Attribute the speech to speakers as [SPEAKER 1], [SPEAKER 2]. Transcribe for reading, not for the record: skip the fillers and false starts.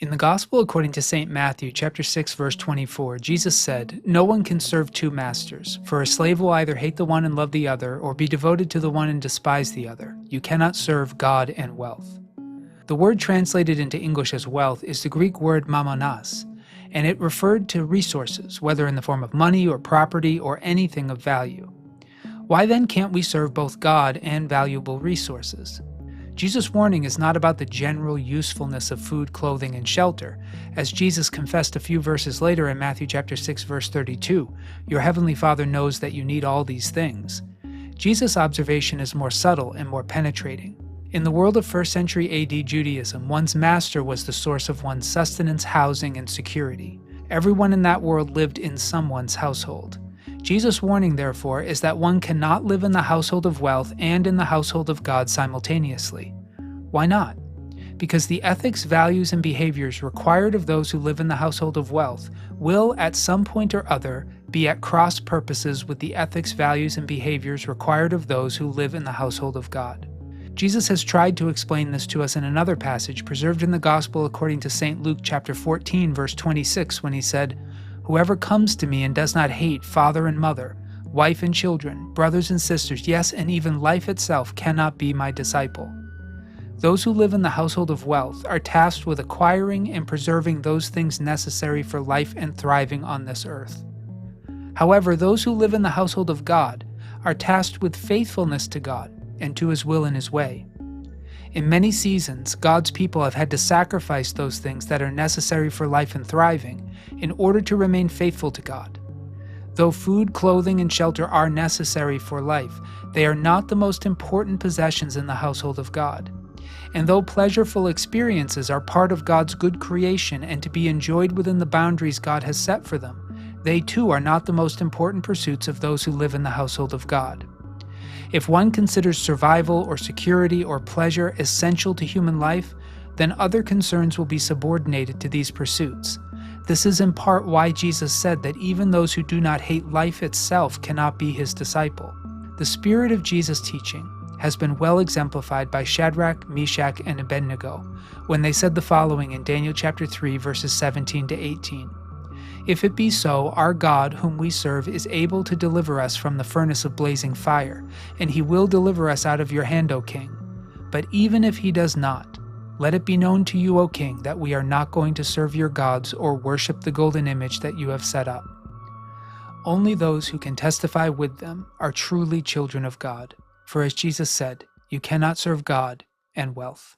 [SPEAKER 1] In the Gospel according to St. Matthew, chapter 6, verse 24, Jesus said, "No one can serve two masters, for a slave will either hate the one and love the other, or be devoted to the one and despise the other. You cannot serve God and wealth." The word translated into English as wealth is the Greek word mammonas, and it referred to resources, whether in the form of money or property or anything of value. Why then can't we serve both God and valuable resources? Jesus' warning is not about the general usefulness of food, clothing, and shelter. As Jesus confessed a few verses later in Matthew chapter 6, verse 32, "Your heavenly Father knows that you need all these things." Jesus' observation is more subtle and more penetrating. In the world of 1st century AD Judaism, one's master was the source of one's sustenance, housing, and security. Everyone in that world lived in someone's household. Jesus' warning, therefore, is that one cannot live in the household of wealth and in the household of God simultaneously. Why not? Because the ethics, values, and behaviors required of those who live in the household of wealth will, at some point or other, be at cross purposes with the ethics, values, and behaviors required of those who live in the household of God. Jesus has tried to explain this to us in another passage preserved in the Gospel according to St. Luke chapter 14, verse 26, when he said, "Whoever comes to me and does not hate father and mother, wife and children, brothers and sisters, yes, and even life itself, cannot be my disciple." Those who live in the household of wealth are tasked with acquiring and preserving those things necessary for life and thriving on this earth. However, those who live in the household of God are tasked with faithfulness to God and to His will and His way. In many seasons, God's people have had to sacrifice those things that are necessary for life and thriving in order to remain faithful to God. Though food, clothing, and shelter are necessary for life, they are not the most important possessions in the household of God. And though pleasureful experiences are part of God's good creation and to be enjoyed within the boundaries God has set for them, they too are not the most important pursuits of those who live in the household of God. If one considers survival or security or pleasure essential to human life, then other concerns will be subordinated to these pursuits. This is in part why Jesus said that even those who do not hate life itself cannot be His disciple. The spirit of Jesus' teaching has been well exemplified by Shadrach, Meshach, and Abednego when they said the following in Daniel chapter 3, verses 17 to 18. "If it be so, our God, whom we serve, is able to deliver us from the furnace of blazing fire, and He will deliver us out of your hand, O king. But even if He does not, let it be known to you, O king, that we are not going to serve your gods or worship the golden image that you have set up." Only those who can testify with them are truly children of God. For as Jesus said, you cannot serve God and wealth.